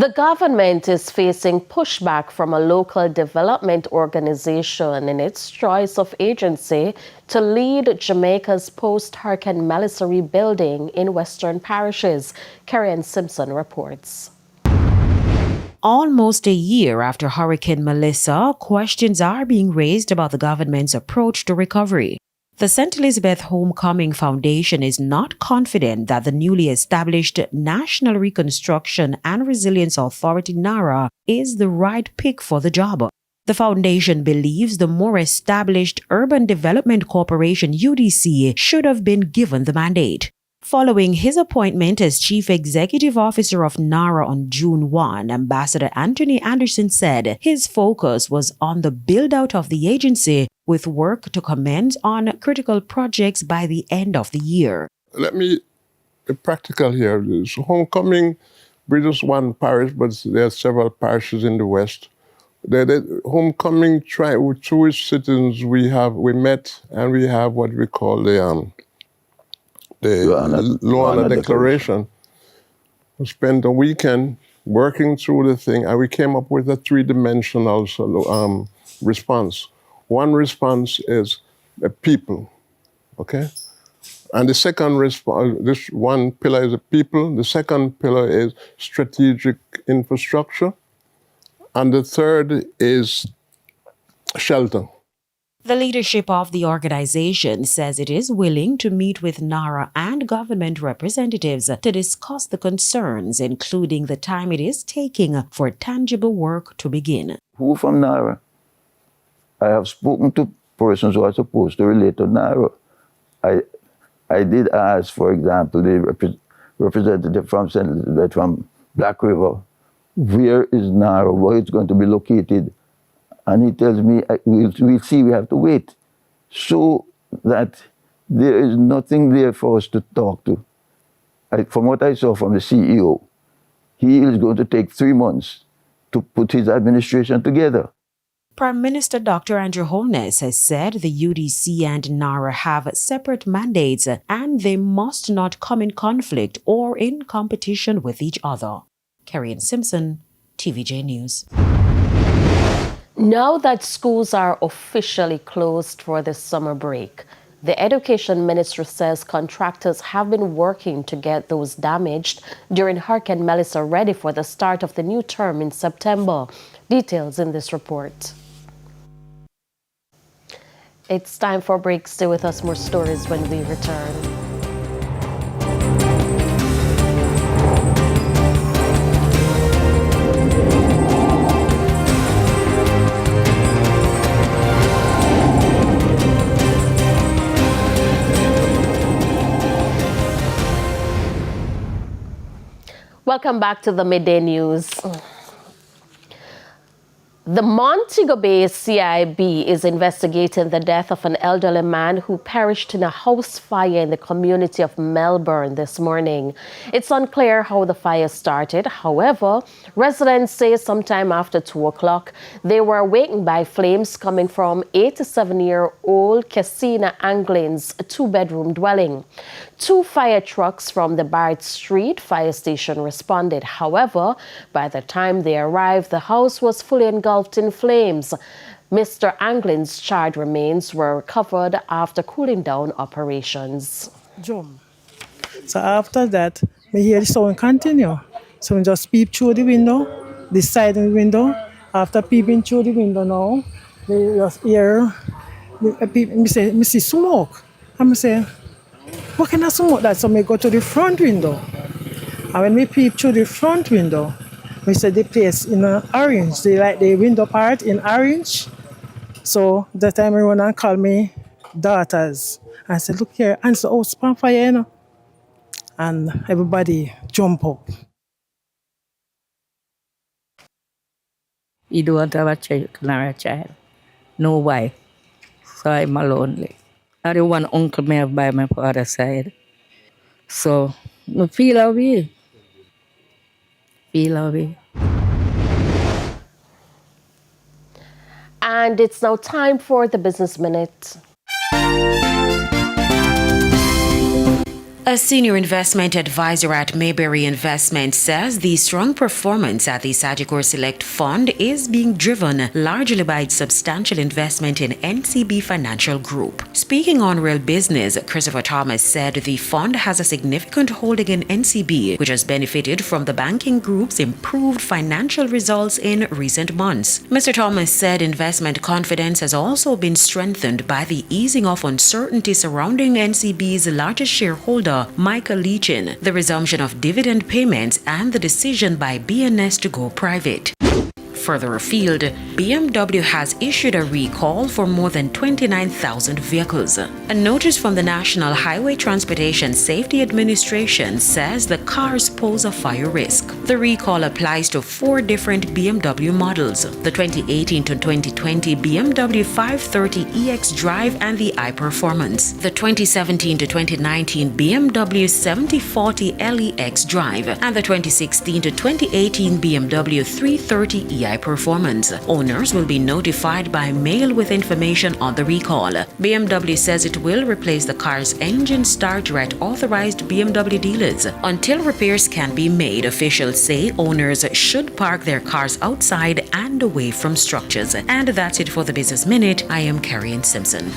The government is facing pushback from a local development organization in its choice of agency to lead Jamaica's post-Hurricane Melissa rebuilding in Western parishes. Karen Simpson reports. Almost a year after Hurricane Melissa, questions are being raised about the government's approach to recovery. The St. Elizabeth Homecoming Foundation is not confident that the newly established National Reconstruction and Resilience Authority NARRA is the right pick for the job. The foundation believes the more established Urban Development Corporation UDC should have been given the mandate. Following his appointment as Chief Executive Officer of NARRA on June 1, Ambassador Antony Anderson said his focus was on the build-out of the agency, with work to commence on critical projects by the end of the year. Let me be practical here. So Homecoming, we're just one parish, but there are several parishes in the West. The Homecoming with Jewish citizens, we met and we have what we call the Law and Declaration. We spent a weekend working through the thing, and we came up with a three-dimensional response. One response is the people, okay? And the second response, this one pillar is the people. The second pillar is strategic infrastructure. And the third is shelter. The leadership of the organization says it is willing to meet with NARRA and government representatives to discuss the concerns, including the time it is taking for tangible work to begin. Who from NARRA? I have spoken to persons who are supposed to relate to NARRA. I did ask, for example, the representative from St. Elizabeth, from Black River, where is NARRA, where it's going to be located? And he tells me, we'll see, we have to wait. So that there is nothing there for us to talk to. From what I saw from the CEO, he is going to take 3 months to put his administration together. Prime Minister Dr. Andrew Holness has said the UDC and NARRA have separate mandates and they must not come in conflict or in competition with each other. Karen Simpson, TVJ News. Now that schools are officially closed for the summer break, the Education Ministry says contractors have been working to get those damaged during Hurricane Melissa ready for the start of the new term in September. Details in this report. It's time for a break. Stay with us, more stories when we return. Welcome back to the Midday News. The Montego Bay CIB is investigating the death of an elderly man who perished in a house fire in the community of Melbourne this morning. It's unclear how the fire started. However, residents say sometime after 2 o'clock, they were awakened by flames coming from 87-year-old Casina Anglin's 2-bedroom dwelling. 2 fire trucks from the Barrett Street fire station responded. However, by the time they arrived, the house was fully engulfed in flames. Mr. Anglin's charred remains were recovered after cooling down operations. So after that, we hear the sound continue. So we just peep through the window, the side of the window. After peeping through the window now, we just hear, me see smoke. And I say, what kind of smoke that? So we go to the front window. And when we peep through the front window, we see the place in orange. They like the window part in orange. So that time I run and call me daughters. I said, look here, and it's the house on fire, you know. And everybody jump up. You don't have a child, no wife, so I'm lonely. I the one uncle me have by my father's side. So I feel away. And it's now time for the Business Minute. A senior investment advisor at Mayberry Investment says the strong performance at the Sagicor Select Fund is being driven largely by its substantial investment in NCB Financial Group. Speaking on Real Business, Christopher Thomas said the fund has a significant holding in NCB, which has benefited from the banking group's improved financial results in recent months. Mr. Thomas said investment confidence has also been strengthened by the easing of uncertainty surrounding NCB's largest shareholder, Michael Leachin, the resumption of dividend payments, and the decision by BNS to go private. Further afield, BMW has issued a recall for more than 29,000 vehicles. A notice from the National Highway Transportation Safety Administration says the cars pose a fire risk. The recall applies to 4 different BMW models: the 2018 to 2020 BMW 530 EX Drive and the i-Performance, the 2017 to 2019 BMW 7040 LEX Drive, and the 2016 to 2018 BMW 330 Performance. Owners will be notified by mail with information on the recall. BMW says it will replace the car's engine starter at authorized BMW dealers. Until repairs can be made, officials say owners should park their cars outside and away from structures. And that's it for the Business Minute. I am Carrie Simpson.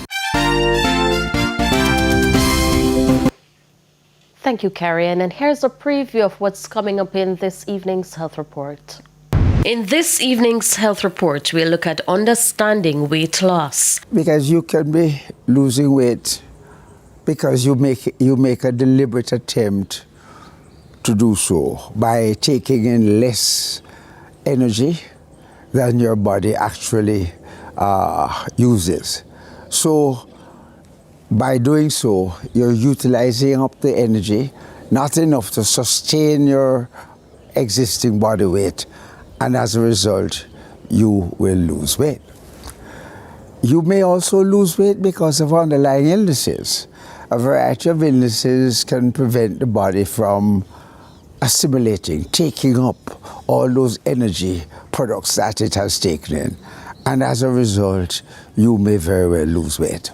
Thank you, Carrie. And here's a preview of what's coming up in this evening's health report. In this evening's health report, we'll look at understanding weight loss. Because you can be losing weight because you make a deliberate attempt to do so by taking in less energy than your body actually uses. So by doing so, you're utilizing up the energy, not enough to sustain your existing body weight. And as a result, you will lose weight. You may also lose weight because of underlying illnesses. A variety of illnesses can prevent the body from assimilating, taking up all those energy products that it has taken in. And as a result, you may very well lose weight.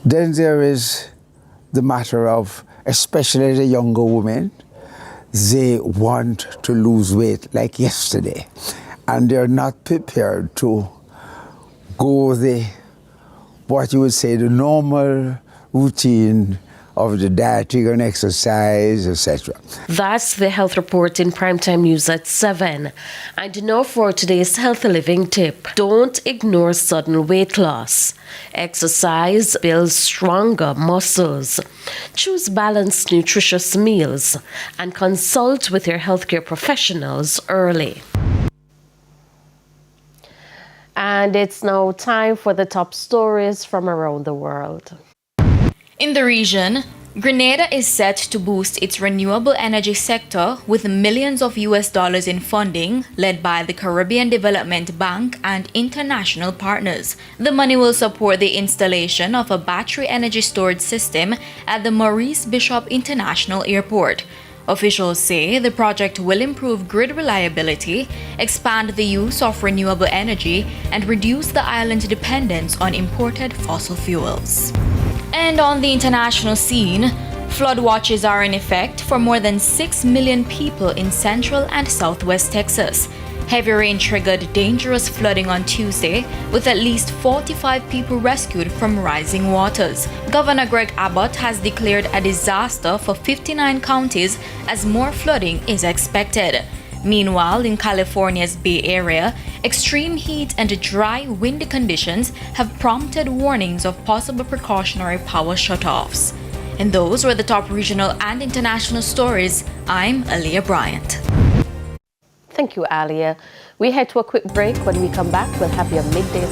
Then there is the matter of, especially the younger women, they want to lose weight like yesterday, and they're not prepared to go what you would say, the normal routine of the dieting and exercise, etc. That's the health report in Primetime News at 7. And now for today's healthy living tip. Don't ignore sudden weight loss. Exercise builds stronger muscles. Choose balanced, nutritious meals and consult with your healthcare professionals early. And it's now time for the top stories from around the world. In the region, Grenada is set to boost its renewable energy sector with millions of US dollars in funding led by the Caribbean Development Bank and international partners. The money will support the installation of a battery energy storage system at the Maurice Bishop International Airport. Officials say the project will improve grid reliability, expand the use of renewable energy, and reduce the island's dependence on imported fossil fuels. And on the international scene, flood watches are in effect for more than 6 million people in central and southwest Texas. Heavy rain triggered dangerous flooding on Tuesday, with at least 45 people rescued from rising waters. Governor Greg Abbott has declared a disaster for 59 counties as more flooding is expected. Meanwhile, in California's Bay Area, extreme heat and dry, windy conditions have prompted warnings of possible precautionary power shutoffs. And those were the top regional and international stories. I'm Aaliyah Bryant. Thank you, Alia. We head to a quick break. When we come back, we'll have your midday